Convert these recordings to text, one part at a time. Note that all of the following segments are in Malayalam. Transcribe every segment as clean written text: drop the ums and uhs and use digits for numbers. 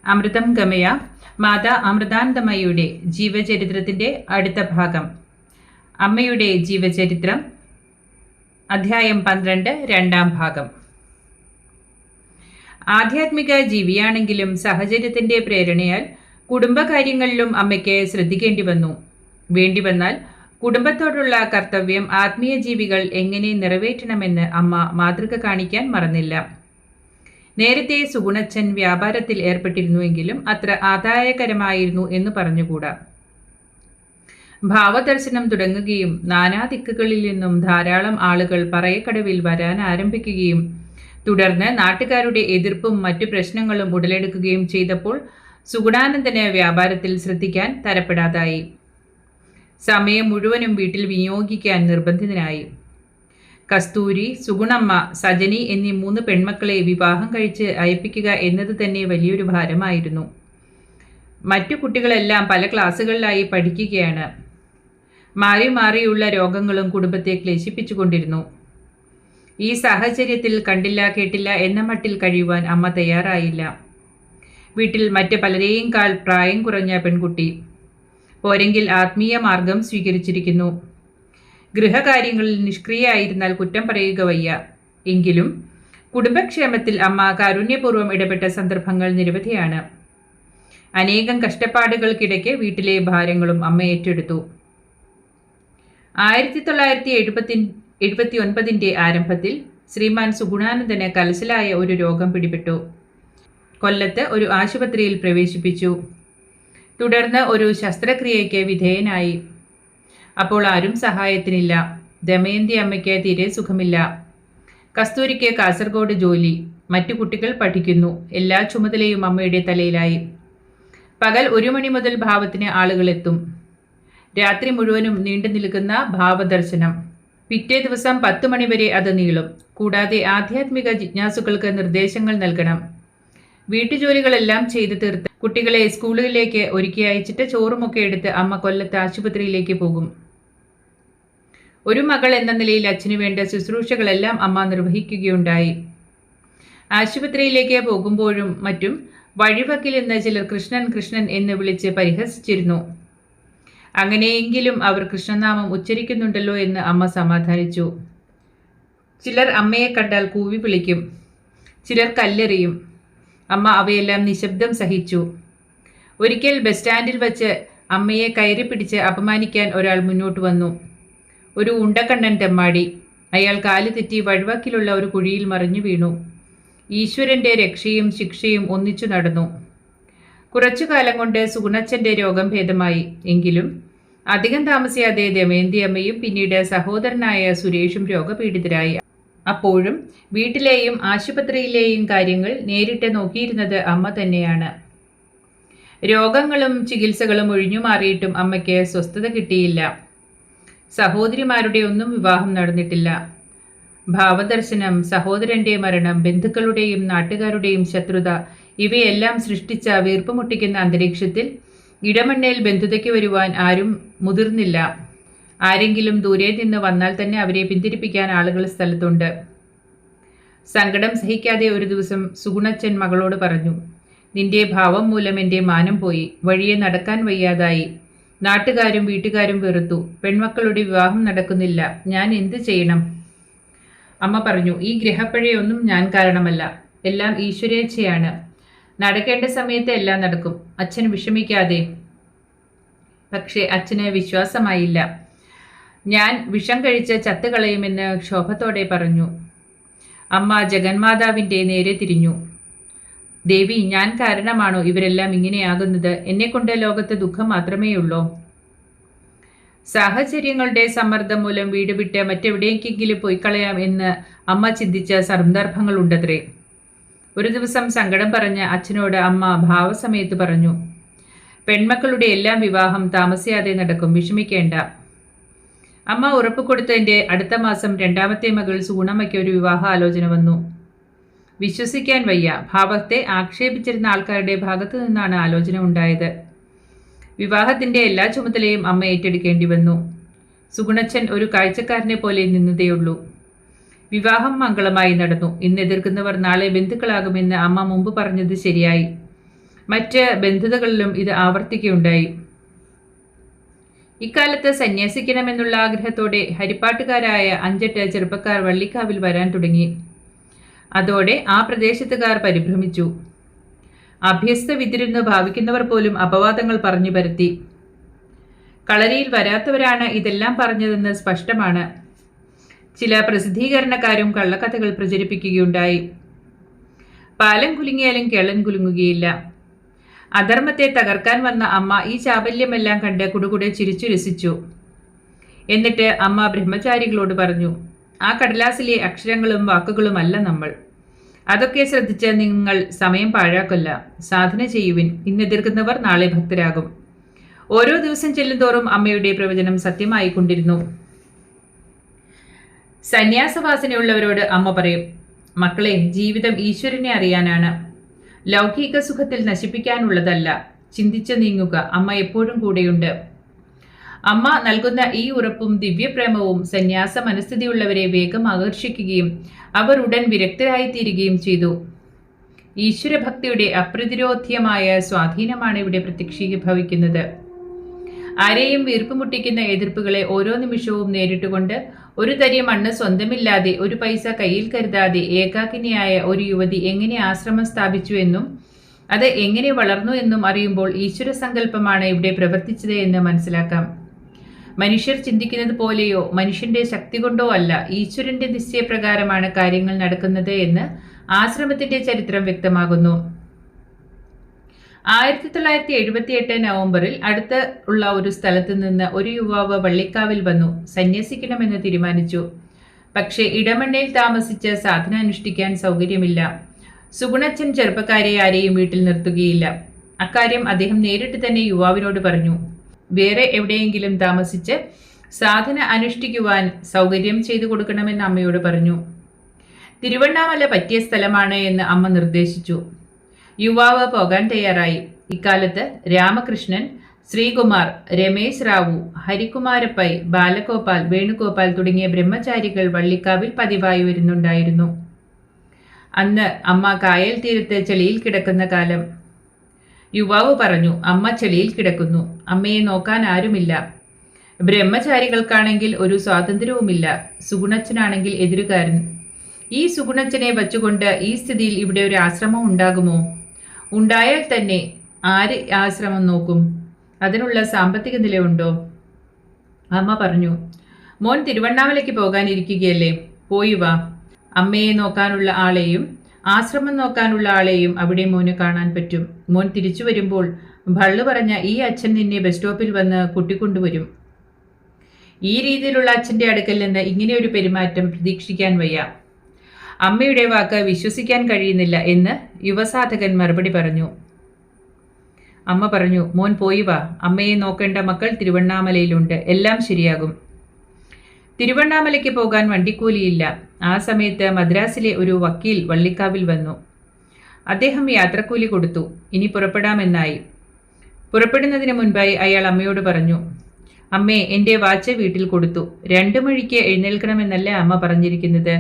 അമൃതം ഗമയ മാതാ അമൃതാനന്ദമയിയുടെ ജീവചരിത്രത്തിൻ്റെ അടുത്ത ഭാഗം. അമ്മയുടെ ജീവചരിത്രം, അധ്യായം 12, രണ്ടാം ഭാഗം. ആധ്യാത്മിക ജീവിയാണെങ്കിലും സാഹചര്യത്തിൻ്റെ പ്രേരണയാൽ കുടുംബകാര്യങ്ങളിലും അമ്മയ്ക്ക് ശ്രദ്ധിക്കേണ്ടി വന്നു. വേണ്ടിവന്നാൽ കുടുംബത്തോടുള്ള കർത്തവ്യം ആത്മീയ ജീവികൾ എങ്ങനെ നിറവേറ്റണമെന്ന് അമ്മ മാതൃക കാണിക്കാൻ മറന്നില്ല. നേരത്തെ സുഗുണച്ചൻ വ്യാപാരത്തിൽ ഏർപ്പെട്ടിരുന്നുവെങ്കിലും അത്ര ആദായകരമായിരുന്നു എന്ന് പറഞ്ഞുകൂടാ. ഭാവദർശനം തുടങ്ങുകയും നാനാദിക്കുകളിൽ നിന്നും ധാരാളം ആളുകൾ പറയക്കടവിൽ വരാൻ ആരംഭിക്കുകയും തുടർന്ന് നാട്ടുകാരുടെ എതിർപ്പും മറ്റു പ്രശ്നങ്ങളും ഉടലെടുക്കുകയും ചെയ്തപ്പോൾ സുഗുണാനന്ദന് വ്യാപാരത്തിൽ ശ്രദ്ധിക്കാൻ തരപ്പെടാതായി. സമയം മുഴുവനും വീട്ടിൽ വിനിയോഗിക്കാൻ നിർബന്ധിതനായി. കസ്തൂരി, സുഗുണമ്മ, സജനി എന്നീ 3 പെൺമക്കളെ വിവാഹം കഴിച്ച് അയപ്പിക്കുക എന്നത് തന്നെ വലിയൊരു ഭാരമായിരുന്നു. മറ്റു കുട്ടികളെല്ലാം പല ക്ലാസ്സുകളിലായി പഠിക്കുകയാണ്. മാറി മാറിയുള്ള രോഗങ്ങളും കുടുംബത്തെ ക്ലേശിപ്പിച്ചുകൊണ്ടിരുന്നു. ഈ സാഹചര്യത്തിൽ കണ്ടില്ല കേട്ടില്ല എന്ന മട്ടിൽ കഴിയുവാൻ അമ്മ തയ്യാറായില്ല. വീട്ടിൽ മറ്റ് പലരെയും കാൾ പ്രായം കുറഞ്ഞ പെൺകുട്ടി, പോരെങ്കിൽ ആത്മീയ മാർഗം സ്വീകരിച്ചിരിക്കുന്നു. ഗൃഹകാര്യങ്ങളിൽ നിഷ്ക്രിയയായിരുന്നാൽ കുറ്റം പറയുക വയ്യ. എങ്കിലും കുടുംബക്ഷേമത്തിൽ അമ്മ കാരുണ്യപൂർവ്വം ഇടപെട്ട സന്ദർഭങ്ങൾ നിരവധിയാണ്. അനേകം കഷ്ടപ്പാടുകൾക്കിടയ്ക്ക് വീട്ടിലെ ഭാരങ്ങളും അമ്മ ഏറ്റെടുത്തു. 1979 ആരംഭത്തിൽ ശ്രീമാൻ സുഗുണാനന്ദന് കലശലായ ഒരു രോഗം പിടിപെട്ടു. കൊല്ലത്ത് ഒരു ആശുപത്രിയിൽ പ്രവേശിപ്പിച്ചു. തുടർന്ന് ഒരു ശസ്ത്രക്രിയയ്ക്ക് വിധേയനായി. അപ്പോൾ ആരും സഹായത്തിനില്ല. ദമയന്തി അമ്മയ്ക്ക് തീരെ സുഖമില്ല. കസ്തൂരിക്ക് കാസർഗോഡ് ജോലി, മറ്റു കുട്ടികൾ പഠിക്കുന്നു. എല്ലാ ചുമതലയും അമ്മയുടെ തലയിലായി. പകൽ 1 മണി മുതൽ ഭാവത്തിന് ആളുകൾ എത്തും. രാത്രി മുഴുവനും നീണ്ടു നിൽക്കുന്ന ഭാവദർശനം. പിറ്റേ ദിവസം 10 മണി വരെ അത് നീളും. കൂടാതെ ആധ്യാത്മിക ജിജ്ഞാസുക്കൾക്ക് നിർദ്ദേശങ്ങൾ നൽകണം. വീട്ടുജോലികളെല്ലാം ചെയ്തു തീർത്ത് കുട്ടികളെ സ്കൂളുകളിലേക്ക് ഒരുക്കി അയച്ചിട്ട് ചോറുമൊക്കെ എടുത്ത് അമ്മ കൊല്ലത്ത് ആശുപത്രിയിലേക്ക് പോകും. ഒരു മകൾ എന്ന നിലയിൽ അച്ഛനു വേണ്ട ശുശ്രൂഷകളെല്ലാം അമ്മ നിർവഹിക്കുകയുണ്ടായി. ആശുപത്രിയിലേക്ക് പോകുമ്പോഴും മറ്റും വഴിവക്കിൽ നിന്ന് ചിലർ കൃഷ്ണൻ കൃഷ്ണൻ എന്ന് വിളിച്ച് പരിഹസിച്ചിരുന്നു. അങ്ങനെയെങ്കിലും അവർ കൃഷ്ണനാമം ഉച്ചരിക്കുന്നുണ്ടല്ലോ എന്ന് അമ്മ സമാധാനിച്ചു. ചിലർ അമ്മയെ കണ്ടാൽ കൂവി വിളിക്കും, ചിലർ കല്ലെറിയും. അമ്മ അവയെല്ലാം നിശബ്ദം സഹിച്ചു. ഒരിക്കൽ ബസ് സ്റ്റാൻഡിൽ വച്ച് അമ്മയെ കയറി പിടിച്ച് അപമാനിക്കാൻ ഒരാൾ മുന്നോട്ട് വന്നു. ഒരു ഉണ്ടക്കണ്ണൻ തെമ്മാടി. അയാൾ കാല് തെറ്റി വഴിവാക്കിലുള്ള ഒരു കുഴിയിൽ മറിഞ്ഞു വീണു. ഈശ്വരൻ്റെ രക്ഷയും ശിക്ഷയും ഒന്നിച്ചു നടന്നു. കുറച്ചു കാലം കൊണ്ട് സുഗുണച്ചൻ്റെ രോഗം ഭേദമായി. എങ്കിലും അധികം താമസിയാതെ ദമയന്തി അമ്മയും പിന്നീട് സഹോദരനായ സുരേഷും രോഗപീഡിതരായി. അപ്പോഴും വീട്ടിലെയും ആശുപത്രിയിലെയും കാര്യങ്ങൾ നേരിട്ട് നോക്കിയിരുന്നത് അമ്മ തന്നെയാണ്. രോഗങ്ങളും ചികിത്സകളും ഒഴിഞ്ഞു മാറിയിട്ടും അമ്മയ്ക്ക് സ്വസ്ഥത കിട്ടിയില്ല. സഹോദരിമാരുടെ ഒന്നും വിവാഹം നടന്നിട്ടില്ല. ഭാവദർശനം, സഹോദരന്റെ മരണം, ബന്ധുക്കളുടെയും നാട്ടുകാരുടെയും ശത്രുത ഇവയെല്ലാം സൃഷ്ടിച്ച വീർപ്പുമുട്ടിക്കുന്ന അന്തരീക്ഷത്തിൽ ഇടമണ്ണയിൽ ബന്ധുതയ്ക്ക് വരുവാൻ ആരും മുതിർന്നില്ല. ആരെങ്കിലും ദൂരെ നിന്ന് വന്നാൽ തന്നെ അവരെ പിന്തിരിപ്പിക്കാൻ ആളുകൾ സ്ഥലത്തുണ്ട്. സങ്കടം സഹിക്കാതെ ഒരു ദിവസം സുഗുണച്ചൻ മകളോട് പറഞ്ഞു, നിന്റെ ഭാവം മൂലം എൻ്റെ മാനം പോയി. വഴിയെ നടക്കാൻ വയ്യാതായി. നാട്ടുകാരും വീട്ടുകാരും വെറുത്തു. പെൺമക്കളുടെ വിവാഹം നടക്കുന്നില്ല. ഞാൻ എന്ത് ചെയ്യണം? അമ്മ പറഞ്ഞു, ഈ ഗ്രഹപ്പഴയൊന്നും ഞാൻ കാരണമല്ല. എല്ലാം ഈശ്വരേച്ഛയാണ്. നടക്കേണ്ട സമയത്ത് എല്ലാം നടക്കും. അച്ഛൻ വിഷമിക്കാതെ. പക്ഷേ അച്ഛന് വിശ്വാസമായില്ല. ഞാൻ വിഷം കഴിച്ച് ചത്തുകളയുമെന്ന് ക്ഷോഭത്തോടെ പറഞ്ഞു. അമ്മ ജഗന്മാതാവിൻ്റെ നേരെ തിരിഞ്ഞു. ദേവി, ഞാൻ കാരണമാണോ ഇവരെല്ലാം ഇങ്ങനെയാകുന്നത്? എന്നെക്കൊണ്ട് ലോകത്ത് ദുഃഖം മാത്രമേയുള്ളൂ. സാഹചര്യങ്ങളുടെ സമ്മർദ്ദം മൂലം വീട് വിട്ട് മറ്റെവിടേക്കെങ്കിലും പോയി കളയാം എന്ന് അമ്മ ചിന്തിച്ച സന്ദർഭങ്ങളുണ്ടത്രേ. ഒരു ദിവസം സങ്കടം പറഞ്ഞ അച്ഛനോട് അമ്മ ഭാവസമയത്ത് പറഞ്ഞു, പെൺമക്കളുടെ എല്ലാം വിവാഹം താമസിയാതെ നടക്കും, വിഷമിക്കേണ്ട. അമ്മ ഉറപ്പ് കൊടുത്തതിൻ്റെ അടുത്ത മാസം 2ാമത്തെ മകൾ സുഗുണമ്മയ്ക്ക് ഒരു വിവാഹ ആലോചന വന്നു. വിശ്വസിക്കാൻ വയ്യ. ഭാവത്തെ ആക്ഷേപിച്ചിരുന്ന ആൾക്കാരുടെ ഭാഗത്തു നിന്നാണ് ആലോചന ഉണ്ടായത്. വിവാഹത്തിൻ്റെ എല്ലാ ചുമതലയും അമ്മ ഏറ്റെടുക്കേണ്ടി വന്നു. സുഗുണച്ചൻ ഒരു കാഴ്ചക്കാരനെ പോലെ നിന്നതേയുള്ളൂ. വിവാഹം മംഗളമായി നടന്നു. ഇന്ന് എതിർക്കുന്നവർ നാളെ ബന്ധുക്കളാകുമെന്ന് അമ്മ മുമ്പ് പറഞ്ഞത് ശരിയായി. മറ്റ് ബന്ധുതകളിലും ഇത് ആവർത്തിക്കുകയുണ്ടായി. ഇക്കാലത്ത് സന്യസിക്കണമെന്നുള്ള ആഗ്രഹത്തോടെ ഹരിപ്പാട്ടുകാരായ 5-8 ചെറുപ്പക്കാർ വള്ളിക്കാവിൽ വരാൻ തുടങ്ങി. അതോടെ ആ പ്രദേശത്തുകാർ പരിഭ്രമിച്ചു. അഭ്യസ്ത വിതിരെന്ന് ഭാവിക്കുന്നവർ പോലും അപവാദങ്ങൾ പറഞ്ഞു പരത്തി. കളരിയിൽ വരാത്തവരാണ് ഇതെല്ലാം പറഞ്ഞതെന്ന് സ്പഷ്ടമാണ്. ചില പ്രസിദ്ധീകരണക്കാരും കള്ളക്കഥകൾ പ്രചരിപ്പിക്കുകയുണ്ടായി. പാലം കുലുങ്ങിയാലും കേളൻ കുലുങ്ങുകയില്ല. അധർമ്മത്തെ തകർക്കാൻ വന്ന അമ്മ ഈ ചാബല്യമെല്ലാം കണ്ട് കുടുകുടെ ചിരിച്ചു രസിച്ചു. എന്നിട്ട് അമ്മ ബ്രഹ്മചാരികളോട് പറഞ്ഞു, ആ കടലാസിലെ അക്ഷരങ്ങളും വാക്കുകളുമല്ല നമ്മൾ. അതൊക്കെ ശ്രദ്ധിച്ച് നിങ്ങൾ സമയം പാഴാക്കല്ല. സാധന ചെയ്യുവിൻ. ഇന്നെതിർക്കുന്നവർ നാളെ ഭക്തരാകും. ഓരോ ദിവസം ചെല്ലുന്തോറും അമ്മയുടെ പ്രവചനം സത്യമായിക്കൊണ്ടിരുന്നു. സന്യാസവാസനയുള്ളവരോട് അമ്മ പറയും, മക്കളെ, ജീവിതം ഈശ്വരനെ അറിയാനാണ്, ലൗകിക സുഖത്തിൽ നശിപ്പിക്കാനുള്ളതല്ല. ചിന്തിച്ചു നീങ്ങുക. അമ്മ എപ്പോഴും കൂടെയുണ്ട്. അമ്മ നൽകുന്ന ഈ ഉറപ്പും ദിവ്യപ്രേമവും സന്യാസ മനസ്ഥിതിയുള്ളവരെ വേഗം ആകർഷിക്കുകയും അവർ ഉടൻ വിരക്തരായിത്തീരുകയും ചെയ്തു. ഈശ്വരഭക്തിയുടെ അപ്രതിരോധ്യമായ സ്വാധീനമാണ് ഇവിടെ പ്രത്യക്ഷീഭവിക്കുന്നത്. ആരെയും വീർപ്പുമുട്ടിക്കുന്ന എതിർപ്പുകളെ ഓരോ നിമിഷവും നേരിട്ടുകൊണ്ട് ഒരു തരി മണ്ണ് സ്വന്തമില്ലാതെ, ഒരു പൈസ കയ്യിൽ കരുതാതെ ഏകാകിനിയായ ഒരു യുവതി എങ്ങനെ ആശ്രമം സ്ഥാപിച്ചു എന്നും അത് എങ്ങനെ വളർന്നു എന്നും അറിയുമ്പോൾ ഈശ്വര സങ്കല്പമാണ് ഇവിടെ പ്രവർത്തിച്ചത് എന്ന് മനസ്സിലാക്കാം. മനുഷ്യർ ചിന്തിക്കുന്നത് പോലെയോ മനുഷ്യന്റെ ശക്തി കൊണ്ടോ അല്ല, ഈശ്വരന്റെ നിശ്ചയപ്രകാരമാണ് കാര്യങ്ങൾ നടക്കുന്നത് എന്ന് ആശ്രമത്തിന്റെ ചരിത്രം വ്യക്തമാകുന്നു. 1978 നവംബറിൽ അടുത്ത് ഉള്ള ഒരു സ്ഥലത്ത് നിന്ന് ഒരു യുവാവ് വള്ളിക്കാവിൽ വന്നു സന്യസിക്കണമെന്ന് തീരുമാനിച്ചു. പക്ഷേ ഇടമണ്ണയിൽ താമസിച്ച് സാധന അനുഷ്ഠിക്കാൻ സൗകര്യമില്ല. സുഗുണച്ചൻ ചെറുപ്പക്കാരെ ആരെയും വീട്ടിൽ നിർത്തുകയില്ല. അക്കാര്യം അദ്ദേഹം നേരിട്ട് തന്നെ യുവാവിനോട് പറഞ്ഞു. വേറെ എവിടെയെങ്കിലും താമസിച്ച് സാധന അനുഷ്ഠിക്കുവാൻ സൗകര്യം ചെയ്തു കൊടുക്കണമെന്ന് അമ്മയോട് പറഞ്ഞു. തിരുവണ്ണാമല പറ്റിയ സ്ഥലമാണ് എന്ന് അമ്മ നിർദ്ദേശിച്ചു. യുവാവ് പോകാൻ തയ്യാറായി. ഇക്കാലത്ത് രാമകൃഷ്ണൻ, ശ്രീകുമാർ, രമേശ് റാവു, ഹരികുമാരപ്പൈ, ബാലഗോപാൽ, വേണുഗോപാൽ തുടങ്ങിയ ബ്രഹ്മചാരികൾ വള്ളിക്കാവിൽ പതിവായി വരുന്നുണ്ടായിരുന്നു. അന്ന് അമ്മ കായൽ തീരത്ത് ചെളിയിൽ കിടക്കുന്ന കാലം. യുവാവ് പറഞ്ഞു, അമ്മ ചെളിയിൽ കിടക്കുന്നു. അമ്മയെ നോക്കാൻ ആരുമില്ല. ബ്രഹ്മചാരികൾക്കാണെങ്കിൽ ഒരു സ്വാതന്ത്ര്യവുമില്ല. സുഗുണച്ചനാണെങ്കിൽ എതിരുകാരൻ. ഈ സുഗുണച്ചനെ വച്ചുകൊണ്ട് ഈ സ്ഥിതിയിൽ ഇവിടെ ഒരു ആശ്രമം ഉണ്ടാകുമോ? ഉണ്ടായാൽ തന്നെ ആര് ആശ്രമം നോക്കും? അതിനുള്ള സാമ്പത്തിക നിലയുണ്ടോ? അമ്മ പറഞ്ഞു, മോൻ തിരുവണ്ണാമലയ്ക്ക് പോകാനിരിക്കുകയല്ലേ, പോയി വാ. അമ്മയെ നോക്കാനുള്ള ആളെയും ആശ്രമം നോക്കാനുള്ള ആളെയും അവിടെ മോന് കാണാൻ പറ്റും. മോൻ തിരിച്ചു വരുമ്പോൾ ഭള്ളു പറഞ്ഞ ഈ അച്ഛൻ നിന്നെ ബസ് സ്റ്റോപ്പിൽ വന്ന് കൂട്ടിക്കൊണ്ടുവരും. ഈ രീതിയിലുള്ള അച്ഛൻ്റെ അടുക്കൽ നിന്ന് ഇങ്ങനെ ഒരു പെരുമാറ്റം പ്രതീക്ഷിക്കാൻ വയ്യ. അമ്മയുടെ വാക്ക് വിശ്വസിക്കാൻ കഴിയുന്നില്ല എന്ന് യുവസാധകൻ മറുപടി പറഞ്ഞു. അമ്മ പറഞ്ഞു, മോൻ പോയി വാ. അമ്മയെ നോക്കേണ്ട മക്കൾ തിരുവണ്ണാമലയിലുണ്ട്. എല്ലാം ശരിയാകും. തിരുവണ്ണാമലയ്ക്ക് പോകാൻ വണ്ടിക്കൂലിയില്ല. ആ സമയത്ത് മദ്രാസിലെ ഒരു വക്കീൽ വള്ളിക്കാവിൽ വന്നു. അദ്ദേഹം യാത്രക്കൂലി കൊടുത്തു. ഇനി പുറപ്പെടാമെന്നായി. പുറപ്പെടുന്നതിന് മുൻപായി അയാൾ അമ്മയോട് പറഞ്ഞു, അമ്മേ, എൻ്റെ വാച്ച് വീട്ടിൽ കൊടുത്തു. 2 മണിക്ക് എഴുന്നേൽക്കണമെന്നല്ലേ അമ്മ പറഞ്ഞിരിക്കുന്നത്?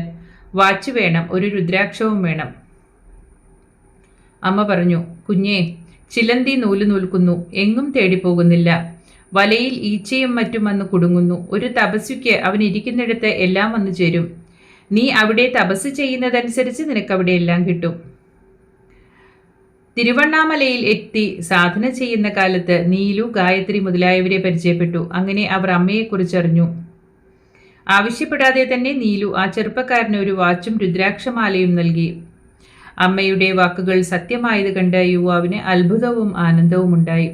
വാച്ച് വേണം, ഒരു രുദ്രാക്ഷവും വേണം. അമ്മ പറഞ്ഞു, കുഞ്ഞേ, ചിലന്തി നൂല് നൂൽക്കുന്നു, എങ്ങും തേടിപ്പോകുന്നില്ല. വലയിൽ ഈച്ചയും മറ്റും വന്ന് കുടുങ്ങുന്നു. ഒരു തപസ്വിക്ക് അവൻ ഇരിക്കുന്നിടത്ത് എല്ലാം വന്നു ചേരും. നീ അവിടെ തപസ് ചെയ്യുന്നതനുസരിച്ച് നിനക്കവിടെ എല്ലാം കിട്ടും. തിരുവണ്ണാമലയിൽ എത്തി സാധന ചെയ്യുന്ന കാലത്ത് നീലു, ഗായത്രി മുതലായവരെ പരിചയപ്പെട്ടു. അങ്ങനെ അവർ അമ്മയെക്കുറിച്ചറിഞ്ഞു. ആവശ്യപ്പെടാതെ തന്നെ നീലു ആ ചെറുപ്പക്കാരന് ഒരു വാച്ചും രുദ്രാക്ഷമാലയും നൽകി. അമ്മയുടെ വാക്കുകൾ സത്യമായത് കണ്ട് യുവാവിന് അത്ഭുതവും ആനന്ദവും ഉണ്ടായി.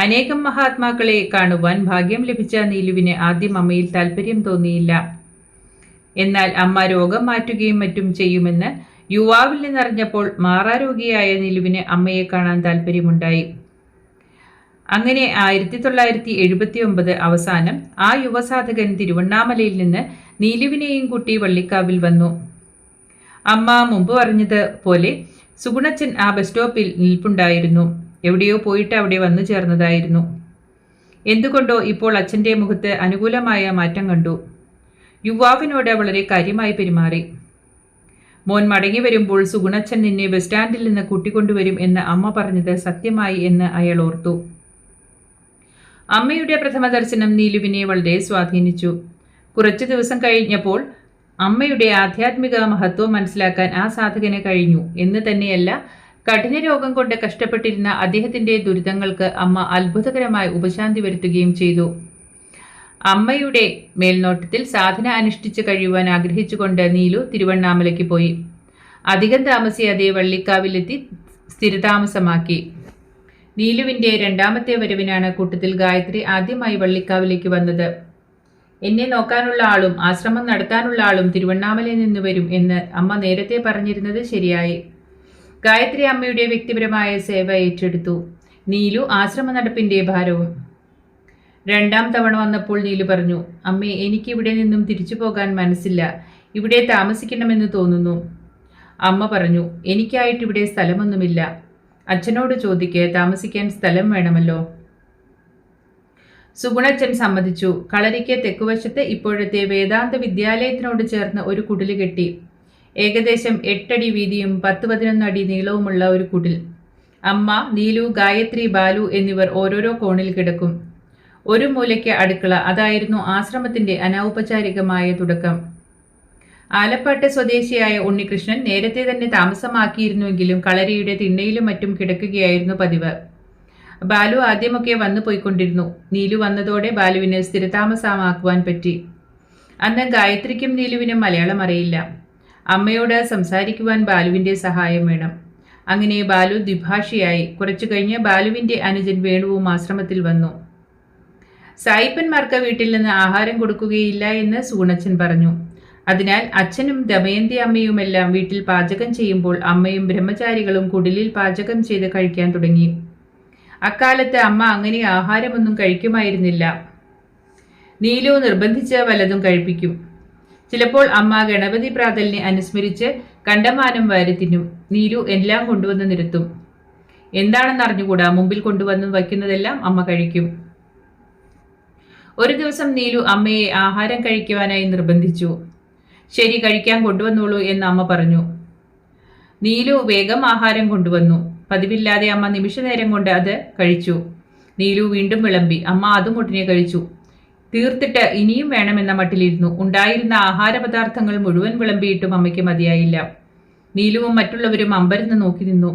അനേകം മഹാത്മാക്കളെ കാണുവാൻ ഭാഗ്യം ലഭിച്ച നീലുവിന് ആദ്യം അമ്മയിൽ താല്പര്യം തോന്നിയില്ല. എന്നാൽ അമ്മ രോഗം മാറ്റുകയും മറ്റും ചെയ്യുമെന്ന് യുവാവിൽ നിന്നറിഞ്ഞപ്പോൾ മാറാരോഗിയായ നീലുവിന് അമ്മയെ കാണാൻ താല്പര്യമുണ്ടായി. അങ്ങനെ 1979 അവസാനം ആ യുവസാധകൻ തിരുവണ്ണാമലയിൽ നിന്ന് നീലുവിനെയും കൂട്ടി വള്ളിക്കാവിൽ വന്നു. അമ്മ മുമ്പ് പറഞ്ഞത് പോലെ സുഗുണച്ചൻ ആ ബസ് സ്റ്റോപ്പിൽ നിൽപ്പുണ്ടായിരുന്നു. എവിടെയോ പോയിട്ട് അവിടെ വന്നു ചേർന്നതായിരുന്നു. എന്തുകൊണ്ടോ ഇപ്പോൾ അച്ഛൻ്റെ മുഖത്ത് അനുകൂലമായ മാറ്റം കണ്ടു. യുവാവിനോട് വളരെ കാര്യമായി പെരുമാറി. മോൻ മടങ്ങി വരുമ്പോൾ സുഗുണച്ചൻ നിന്നെ ബസ് സ്റ്റാൻഡിൽ നിന്ന് കൂട്ടിക്കൊണ്ടുവരും എന്ന് അമ്മ പറഞ്ഞത് സത്യമായി എന്ന് അയാൾ ഓർത്തു. അമ്മയുടെ പ്രഥമ ദർശനം നീലുവിനെ വളരെ സ്വാധീനിച്ചു. കുറച്ചു ദിവസം കഴിഞ്ഞപ്പോൾ അമ്മയുടെ ആധ്യാത്മിക മഹത്വം മനസ്സിലാക്കാൻ ആ സാധകന് കഴിഞ്ഞു എന്ന് തന്നെയല്ല, കഠിന രോഗം കൊണ്ട് കഷ്ടപ്പെട്ടിരുന്ന അദ്ദേഹത്തിന്റെ ദുരിതങ്ങൾക്ക് അമ്മ അത്ഭുതകരമായി ഉപശാന്തി വരുത്തുകയും ചെയ്തു. അമ്മയുടെ മേൽനോട്ടത്തിൽ സാധന അനുഷ്ഠിച്ച് കഴിയുവാൻ ആഗ്രഹിച്ചുകൊണ്ട് നീലു തിരുവണ്ണാമലയ്ക്ക് പോയി. അധികം താമസിയാതെ വള്ളിക്കാവിലെത്തി സ്ഥിരതാമസമാക്കി. നീലുവിന്റെ രണ്ടാമത്തെ വരവിനാണ് കൂട്ടത്തിൽ ഗായത്രി ആദ്യമായി വള്ളിക്കാവിലേക്ക് വന്നത്. എന്നെ നോക്കാനുള്ള ആളും ആശ്രമം നടത്താനുള്ള ആളും തിരുവണ്ണാമലയിൽ നിന്ന് വരും എന്ന് അമ്മ നേരത്തെ പറഞ്ഞിരുന്നത് ശരിയായി. ഗായത്രി അമ്മയുടെ വ്യക്തിപരമായ സേവ ഏറ്റെടുത്തു. നീലു ആശ്രമ നടപ്പിന്റെ ഭാരവും. രണ്ടാം തവണ വന്നപ്പോൾ നീലു പറഞ്ഞു, അമ്മേ, എനിക്ക് ഇവിടെ നിന്നും തിരിച്ചു പോകാൻ മനസ്സില്ല, ഇവിടെ താമസിക്കണമെന്ന് തോന്നുന്നു. അമ്മ പറഞ്ഞു, എനിക്കായിട്ട് ഇവിടെ സ്ഥലമൊന്നുമില്ല. അച്ഛനോട് ചോദിക്ക്, താമസിക്കാൻ സ്ഥലം വേണമല്ലോ. സുഗുണച്ചൻ സമ്മതിച്ചു. കളരിക്ക് തെക്കുവശത്ത് ഇപ്പോഴത്തെ വേദാന്ത വിദ്യാലയത്തിനോട് ചേർന്ന് ഒരു കുടില് കെട്ടി. ഏകദേശം 8 അടി വീതിയും 10-11 അടി നീളവുമുള്ള ഒരു കുടിൽ. അമ്മ, നീലു, ഗായത്രി, ബാലു എന്നിവർ ഓരോരോ കോണിൽ കിടക്കും. ഒരു മൂലയ്ക്ക് അടുക്കള. അതായിരുന്നു ആശ്രമത്തിന്റെ അനൗപചാരികമായ തുടക്കം. ആലപ്പാട്ട് സ്വദേശിയായ ഉണ്ണികൃഷ്ണൻ നേരത്തെ തന്നെ താമസമാക്കിയിരുന്നുവെങ്കിലും കളരിയുടെ തിണ്ണയിലും മറ്റും കിടക്കുകയായിരുന്നു പതിവ്. ബാലു ആദ്യമൊക്കെ വന്നു പോയിക്കൊണ്ടിരുന്നു. നീലു വന്നതോടെ ബാലുവിന് സ്ഥിരതാമസമാക്കുവാൻ പറ്റി. അന്ന് ഗായത്രിക്കും നീലുവിനും മലയാളം അറിയില്ല. അമ്മയോട് സംസാരിക്കുവാൻ ബാലുവിന്റെ സഹായം വേണം. അങ്ങനെ ബാലു ദ്വിഭാഷിയായി. കുറച്ചു കഴിഞ്ഞ് ബാലുവിന്റെ അനുജൻ വേണുവും ആശ്രമത്തിൽ വന്നു. സായിപ്പന്മാർക്ക് വീട്ടിൽ നിന്ന് ആഹാരം കൊടുക്കുകയില്ല എന്ന് സുഗുണച്ചൻ പറഞ്ഞു. അതിനാൽ അച്ഛനും ദമയന്തി അമ്മയുമെല്ലാം വീട്ടിൽ പാചകം ചെയ്യുമ്പോൾ അമ്മയും ബ്രഹ്മചാരികളും കുടിലിൽ പാചകം ചെയ്ത് കഴിക്കാൻ തുടങ്ങി. അക്കാലത്ത് അമ്മ അങ്ങനെ ആഹാരമൊന്നും കഴിക്കുമായിരുന്നില്ല. നീലു നിർബന്ധിച്ച് വല്ലതും കഴിപ്പിക്കും. ചിലപ്പോൾ അമ്മ ഗണപതി പ്രാതലിനെ അനുസ്മരിച്ച് കണ്ടമാനം വാരി തിന്നും. നീലു എല്ലാം കൊണ്ടുവന്ന് നിരത്തും. എന്താണെന്ന് അറിഞ്ഞുകൂടാ, മുമ്പിൽ കൊണ്ടുവന്ന് വയ്ക്കുന്നതെല്ലാം അമ്മ കഴിക്കും. ഒരു ദിവസം നീലു അമ്മയെ ആഹാരം കഴിക്കുവാനായി നിർബന്ധിച്ചു. ശരി, കഴിക്കാൻ കൊണ്ടുവന്നോളൂ എന്ന് അമ്മ പറഞ്ഞു. നീലു വേഗം ആഹാരം കൊണ്ടുവന്നു. പതിവില്ലാതെ അമ്മ നിമിഷനേരം കൊണ്ട് അത് കഴിച്ചു. നീലു വീണ്ടും വിളമ്പി. അമ്മ അതും ഒട്ടിനെ കഴിച്ചു. തീർത്തിട്ട് ഇനിയും വേണമെന്ന മട്ടിലിരുന്നു. ഉണ്ടായിരുന്ന ആഹാരപദാർത്ഥങ്ങൾ മുഴുവൻ വിളമ്പിയിട്ടും അമ്മയ്ക്ക് മതിയായില്ല. നീലുവും മറ്റുള്ളവരും അമ്പരന്ന് നോക്കി നിന്നു.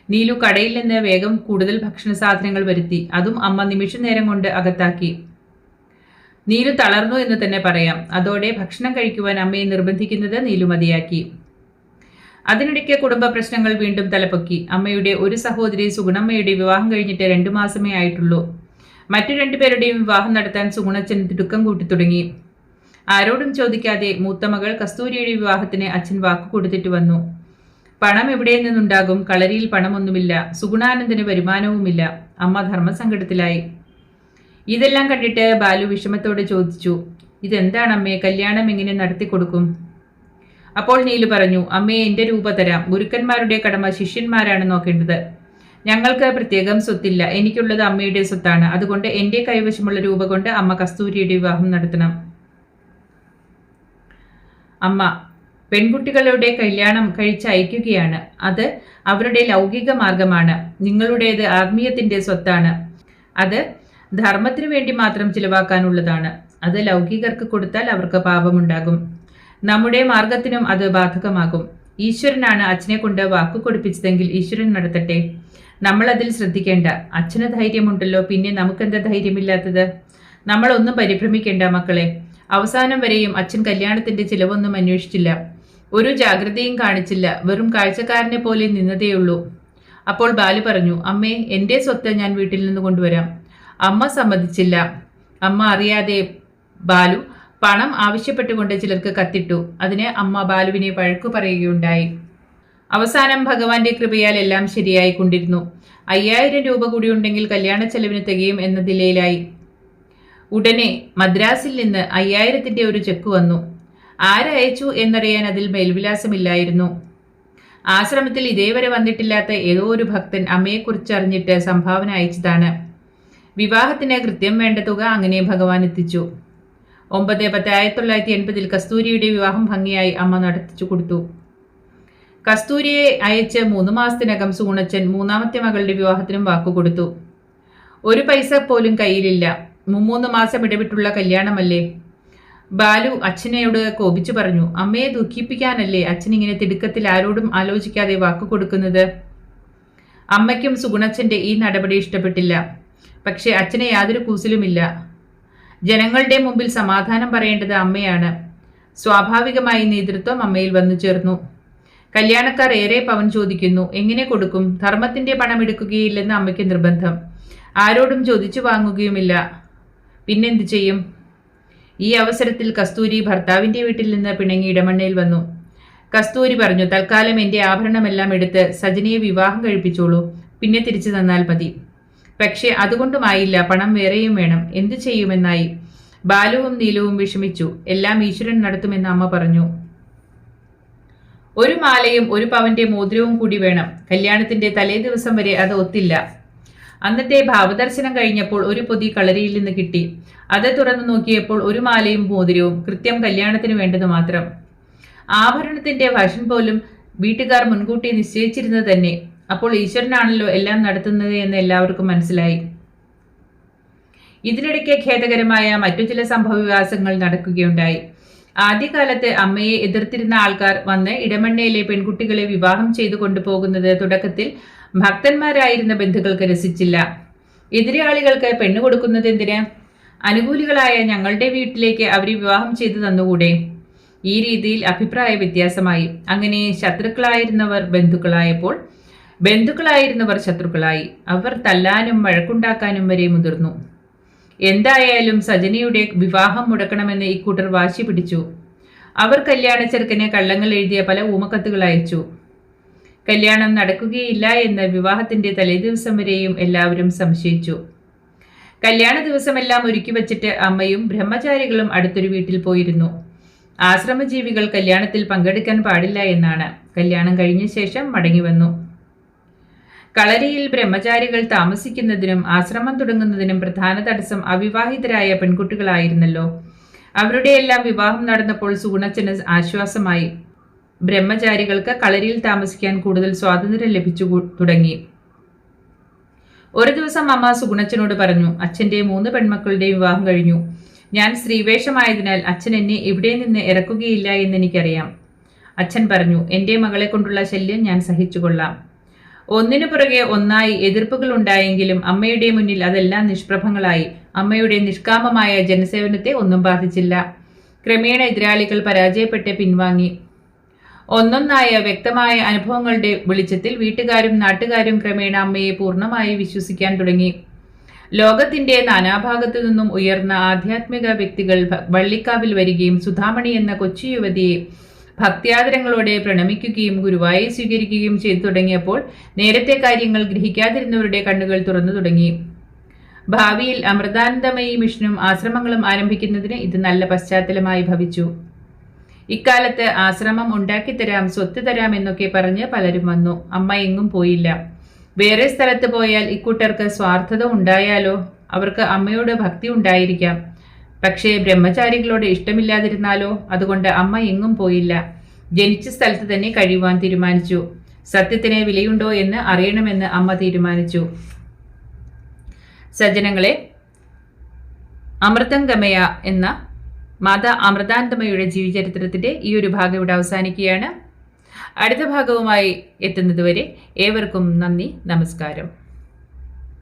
നീലു കടയിൽ നിന്ന് വേഗം കൂടുതൽ ഭക്ഷണ സാധനങ്ങൾ വരുത്തി. അതും അമ്മ നിമിഷനേരം കൊണ്ട് അകത്താക്കി. നീലു തളർന്നു എന്ന് തന്നെ പറയാം. അതോടെ ഭക്ഷണം കഴിക്കുവാൻ അമ്മയെ നിർബന്ധിക്കുന്നത് നീലു മതിയാക്കി. അതിനിടയ്ക്ക് കുടുംബ പ്രശ്നങ്ങൾ വീണ്ടും തലപ്പൊക്കി. അമ്മയുടെ ഒരു സഹോദരി സുഗുണമ്മയുടെ വിവാഹം കഴിഞ്ഞിട്ട് 2 മാസമേ ആയിട്ടുള്ളൂ. മറ്റു 2 പേരുടെയും വിവാഹം നടത്താൻ സുഗുണച്ചൻ തിടുക്കം കൂട്ടി തുടങ്ങി. ആരോടും ചോദിക്കാതെ മൂത്ത മകൾ കസ്തൂരിയുടെ വിവാഹത്തിന് അച്ഛൻ വാക്കു കൊടുത്തിട്ട് വന്നു. പണം എവിടെ നിന്നുണ്ടാകും? കളരിയിൽ പണമൊന്നുമില്ല. സുഗുണാനന്ദന് വരുമാനവുമില്ല. അമ്മ ധർമ്മസങ്കടത്തിലായി. ഇതെല്ലാം കണ്ടിട്ട് ബാലു വിഷമത്തോടെ ചോദിച്ചു, ഇതെന്താണ് അമ്മേ, കല്യാണം എങ്ങനെ നടത്തിക്കൊടുക്കും? അപ്പോൾ നീലു പറഞ്ഞു, അമ്മയെ എൻ്റെ രൂപ തരാം. ഗുരുക്കന്മാരുടെ കടമ ശിഷ്യന്മാരാണ് നോക്കേണ്ടത്. ഞങ്ങൾക്ക് പ്രത്യേകം സ്വത്തില്ല. എനിക്കുള്ളത് അമ്മയുടെ സ്വത്താണ്. അതുകൊണ്ട് എൻ്റെ കൈവശമുള്ള രൂപ കൊണ്ട് അമ്മ കസ്തൂരിയുടെ വിവാഹം നടത്തണം. അമ്മ, പെൺകുട്ടികളുടെ കല്യാണം കഴിച്ചയക്കുകയാണ്. അത് അവരുടെ ലൗകിക മാർഗമാണ്. നിങ്ങളുടേത് ആത്മീയത്തിന്റെ സ്വത്താണ്. അത് ധർമ്മത്തിനു വേണ്ടി മാത്രം ചിലവാക്കാനുള്ളതാണ്. അത് ലൗകികർക്ക് കൊടുത്താൽ അവർക്ക് പാപമുണ്ടാകും. നമ്മുടെ മാർഗത്തിനും അത് ബാധകമാകും. ഈശ്വരനാണ് അച്ഛനെ കൊണ്ട് വാക്കു കൊടുപ്പിച്ചതെങ്കിൽ ഈശ്വരൻ നടത്തട്ടെ. നമ്മൾ അതിൽ ശ്രദ്ധിക്കേണ്ട. അച്ഛന് ധൈര്യമുണ്ടല്ലോ, പിന്നെ നമുക്കെന്താ ധൈര്യമില്ലാത്തത്? നമ്മളൊന്നും പരിഭ്രമിക്കേണ്ട മക്കളെ. അവസാനം വരെയും അച്ഛൻ കല്യാണത്തിന്റെ ചിലവൊന്നും അന്വേഷിച്ചില്ല. ഒരു ജാഗ്രതയും കാണിച്ചില്ല. വെറും കാഴ്ചക്കാരനെ പോലെ നിന്നതേയുള്ളൂ. അപ്പോൾ ബാലു പറഞ്ഞു, അമ്മേ, എൻ്റെ സ്വത്ത് ഞാൻ വീട്ടിൽ നിന്ന് കൊണ്ടുവരാം. അമ്മ സമ്മതിച്ചില്ല. അമ്മ അറിയാതെ ബാലു പണം ആവശ്യപ്പെട്ടുകൊണ്ട് ചിലർക്ക് കത്തിട്ടു. അതിന് അമ്മ ബാലുവിനെ വഴക്കു പറയുകയുണ്ടായി. അവസാനം ഭഗവാന്റെ കൃപയാൽ എല്ലാം ശരിയായി കൊണ്ടിരുന്നു. 5000 രൂപ കൂടി ഉണ്ടെങ്കിൽ കല്യാണ ചെലവിന് തികയും എന്ന നിലയിലായി. ഉടനെ മദ്രാസിൽ നിന്ന് 5000ന്റെ ഒരു ചെക്ക് വന്നു. ആരയച്ചു എന്നറിയാൻ അതിൽ മേൽവിലാസമില്ലായിരുന്നു. ആശ്രമത്തിൽ ഇതേവരെ വന്നിട്ടില്ലാത്ത ഏതോ ഒരു ഭക്തൻ അമ്മയെക്കുറിച്ച് അറിഞ്ഞിട്ട് സംഭാവന അയച്ചതാണ്. വിവാഹത്തിന് കൃത്യം വേണ്ട തുക അങ്ങനെ ഭഗവാൻ എത്തിച്ചു. 9/10/1980 കസ്തൂരിയുടെ വിവാഹം ഭംഗിയായി അമ്മ നടത്തിച്ചു കൊടുത്തു. കസ്തൂരിയെ അയച്ച് 3 മാസത്തിനകം സൂണച്ചൻ മൂന്നാമത്തെ മകളുടെ വിവാഹത്തിനും വാക്കുകൊടുത്തു. ഒരു പൈസ പോലും കയ്യിലില്ല. 3 മാസം ഇടവിട്ടുള്ള കല്യാണമല്ലേ. ബാലു അച്ഛനോട് കോപിച്ചു പറഞ്ഞു. അമ്മയെ ദുഃഖിപ്പിക്കാനല്ലേ അച്ഛൻ ഇങ്ങനെ തിടുക്കത്തിൽ ആരോടും ആലോചിക്കാതെ വാക്കുകൊടുക്കുന്നത്. അമ്മയ്ക്കും സുഗുണച്ചന്റെ ഈ നടപടി ഇഷ്ടപ്പെട്ടില്ല. പക്ഷെ അച്ഛനെ യാതൊരു കൂസലുമില്ല. ജനങ്ങളുടെ മുമ്പിൽ സമാധാനം പറയേണ്ടത് അമ്മയാണ്. സ്വാഭാവികമായി നേതൃത്വം അമ്മയിൽ വന്നു ചേർന്നു. കല്യാണക്കാർ ഏറെ പവൻ ചോദിക്കുന്നു. എങ്ങനെ കൊടുക്കും? ധർമ്മത്തിന്റെ പണം എടുക്കുകയില്ലെന്ന് അമ്മയ്ക്ക് നിർബന്ധം. ആരോടും ചോദിച്ചു വാങ്ങുകയുമില്ല. പിന്നെന്തു ചെയ്യും? ഈ അവസരത്തിൽ കസ്തൂരി ഭർത്താവിന്റെ വീട്ടിൽ നിന്ന് പിണങ്ങി ഇടമണ്ണയിൽ വന്നു. കസ്തൂരി പറഞ്ഞു, തൽക്കാലം എൻ്റെ ആഭരണമെല്ലാം എടുത്ത് സജനയെ വിവാഹം കഴിപ്പിച്ചോളൂ, പിന്നെ തിരിച്ചു തന്നാൽ മതി. പക്ഷേ അതുകൊണ്ടുമായില്ല, പണം വേറെയും വേണം. എന്തു ചെയ്യുമെന്നായി. ബാലുവും നീലുവും വിഷമിച്ചു. എല്ലാം ഈശ്വരൻ നടത്തുമെന്ന് അമ്മ പറഞ്ഞു. ഒരു മാലയും 1 പവന്റെ മോതിരവും കൂടി വേണം. കല്യാണത്തിന്റെ തലേ ദിവസം വരെ അത് ഒത്തില്ല. അന്നത്തെ ഭാവദർശനം കഴിഞ്ഞപ്പോൾ ഒരു പൊതി കളരിയിൽ നിന്ന് കിട്ടി. അത് തുറന്നു നോക്കിയപ്പോൾ 1 മാലയും മോതിരവും, കൃത്യം കല്യാണത്തിന് വേണ്ടത് മാത്രം. ആഭരണത്തിന്റെ ഫാഷൻ പോലും വീട്ടുകാർ മുൻകൂട്ടി നിശ്ചയിച്ചിരുന്നത് തന്നെ. അപ്പോൾ ഈശ്വരനാണല്ലോ എല്ലാം നടത്തുന്നത് എന്ന് എല്ലാവർക്കും മനസ്സിലായി. ഇതിനിടയ്ക്ക് ഖേദകരമായ മറ്റു ചില സംഭവവികാസങ്ങൾ നടക്കുകയുണ്ടായി. ആദ്യകാലത്ത് അമ്മയെ എതിർത്തിരുന്ന ആൾക്കാർ വന്ന് ഇടമണ്ണയിലെ പെൺകുട്ടികളെ വിവാഹം ചെയ്തു കൊണ്ടുപോകുന്നത് തുടക്കത്തിൽ ഭക്തന്മാരായിരുന്ന ബന്ധുക്കൾക്ക് രസിച്ചില്ല. എതിരാളികൾക്ക് പെണ്ണു കൊടുക്കുന്നത് എന്തിന്? അനുകൂലികളായ ഞങ്ങളുടെ വീട്ടിലേക്ക് അവരെ വിവാഹം ചെയ്തു തന്നുകൂടെ? ഈ രീതിയിൽ അഭിപ്രായ വ്യത്യാസമായി. അങ്ങനെ ശത്രുക്കളായിരുന്നവർ ബന്ധുക്കളായപ്പോൾ ബന്ധുക്കളായിരുന്നവർ ശത്രുക്കളായി. അവർ തല്ലാനും വഴക്കുണ്ടാക്കാനും വരെ മുതിർന്നു. എന്തായാലും സജനയുടെ വിവാഹം മുടക്കണമെന്ന് ഇക്കൂട്ടർ വാശി പിടിച്ചു. അവർ കല്യാണ ചെറുക്കനെ കള്ളങ്ങൾ എഴുതിയ പല ഊമക്കത്തുകൾ അയച്ചു. കല്യാണം നടക്കുകയില്ല എന്ന് വിവാഹത്തിന്റെ തലേദിവസം വരെയും എല്ലാവരും സംശയിച്ചു. കല്യാണ ദിവസമെല്ലാം ഒരുക്കി വച്ചിട്ട് അമ്മയും ബ്രഹ്മചാരികളും അടുത്തൊരു വീട്ടിൽ പോയിരുന്നു. ആശ്രമജീവികൾ കല്യാണത്തിൽ പങ്കെടുക്കാൻ പാടില്ല എന്നാണ്. കല്യാണം കഴിഞ്ഞ ശേഷം മടങ്ങി വന്നു. കളരിയിൽ ബ്രഹ്മചാരികൾ താമസിക്കുന്നതിനും ആശ്രമം തുടങ്ങുന്നതിനും പ്രധാന തടസ്സം അവിവാഹിതരായ പെൺകുട്ടികളായിരുന്നല്ലോ. അവരുടെയെല്ലാം വിവാഹം നടന്നപ്പോൾ സുഗുണച്ചന് ആശ്വാസമായി. ബ്രഹ്മചാരികൾക്ക് കളരിയിൽ താമസിക്കാൻ കൂടുതൽ സ്വാതന്ത്ര്യം ലഭിച്ചു തുടങ്ങി. ഒരു ദിവസം അമ്മ സുഗുണച്ചനോട് പറഞ്ഞു, അച്ഛൻ്റെ 3 പെൺമക്കളുടെ വിവാഹം കഴിഞ്ഞു. ഞാൻ സ്ത്രീവേഷമായതിനാൽ അച്ഛൻ എന്നെ ഇവിടെ നിന്ന് ഇറക്കുകയില്ല എന്നെനിക്കറിയാം. അച്ഛൻ പറഞ്ഞു, എൻ്റെ മകളെ കൊണ്ടുള്ള ശല്യം ഞാൻ സഹിച്ചുകൊള്ളാം. ഒന്നിനു പുറകെ ഒന്നായി എതിർപ്പുകൾ ഉണ്ടായെങ്കിലും അമ്മയുടെ മുന്നിൽ അതെല്ലാം നിഷ്പ്രഭങ്ങളായി. അമ്മയുടെ നിഷ്കാമമായ ജനസേവനത്തെ ഒന്നും ബാധിച്ചില്ല. ക്രമേണ എതിരാളികൾ പരാജയപ്പെട്ട് പിൻവാങ്ങി. ഒന്നൊന്നായ വ്യക്തമായ അനുഭവങ്ങളുടെ വെളിച്ചത്തിൽ വീട്ടുകാരും നാട്ടുകാരും ക്രമേണ അമ്മയെ പൂർണ്ണമായി വിശ്വസിക്കാൻ തുടങ്ങി. ലോകത്തിന്റെ നാനാഭാഗത്തു നിന്നും ഉയർന്ന ആധ്യാത്മിക വ്യക്തികൾ വള്ളിക്കാവിൽ വരികയും സുധാമണി എന്ന കൊച്ചു യുവതിയെ ഭക്ത്യാദരങ്ങളോടെ പ്രണമിക്കുകയും ഗുരുവായി സ്വീകരിക്കുകയും ചെയ്തു തുടങ്ങിയപ്പോൾ നേരത്തെ കാര്യങ്ങൾ ഗ്രഹിക്കാതിരുന്നവരുടെ കണ്ണുകൾ തുറന്നു തുടങ്ങി. ഭാവിയിൽ അമൃതാനന്ദമയി മിഷനും ആശ്രമങ്ങളും ആരംഭിക്കുന്നതിന് ഇത് നല്ല പശ്ചാത്തലമായി ഭവിച്ചു. ഇക്കാലത്ത് ആശ്രമം ഉണ്ടാക്കിത്തരാം, സ്വത്ത് തരാം എന്നൊക്കെ പറഞ്ഞ് പലരും വന്നു. അമ്മ എങ്ങും പോയില്ല. വേറെ സ്ഥലത്ത് പോയാൽ ഇക്കൂട്ടർക്ക് സ്വാർത്ഥത ഉണ്ടായാലോ? അവർക്ക് അമ്മയോട് ഭക്തി ഉണ്ടായിരിക്കാം, പക്ഷേ ബ്രഹ്മചാരികളോട് ഇഷ്ടമില്ലാതിരുന്നാലോ? അതുകൊണ്ട് അമ്മ എങ്ങും പോയില്ല. ജനിച്ച സ്ഥലത്ത് തന്നെ കഴിയുവാൻ തീരുമാനിച്ചു. സത്യത്തിന് വിലയുണ്ടോ എന്ന് അറിയണമെന്ന് അമ്മ തീരുമാനിച്ചു. സജ്ജനങ്ങളെ, അമൃതംഗമയ എന്ന മാതാ അമൃതാനന്ദമയുടെ ജീവചരിത്രത്തിന്റെ ഈ ഒരു ഭാഗം ഇവിടെ അവസാനിക്കുകയാണ്. അടുത്ത ഭാഗവുമായി എത്തുന്നതുവരെ ഏവർക്കും നന്ദി, നമസ്കാരം.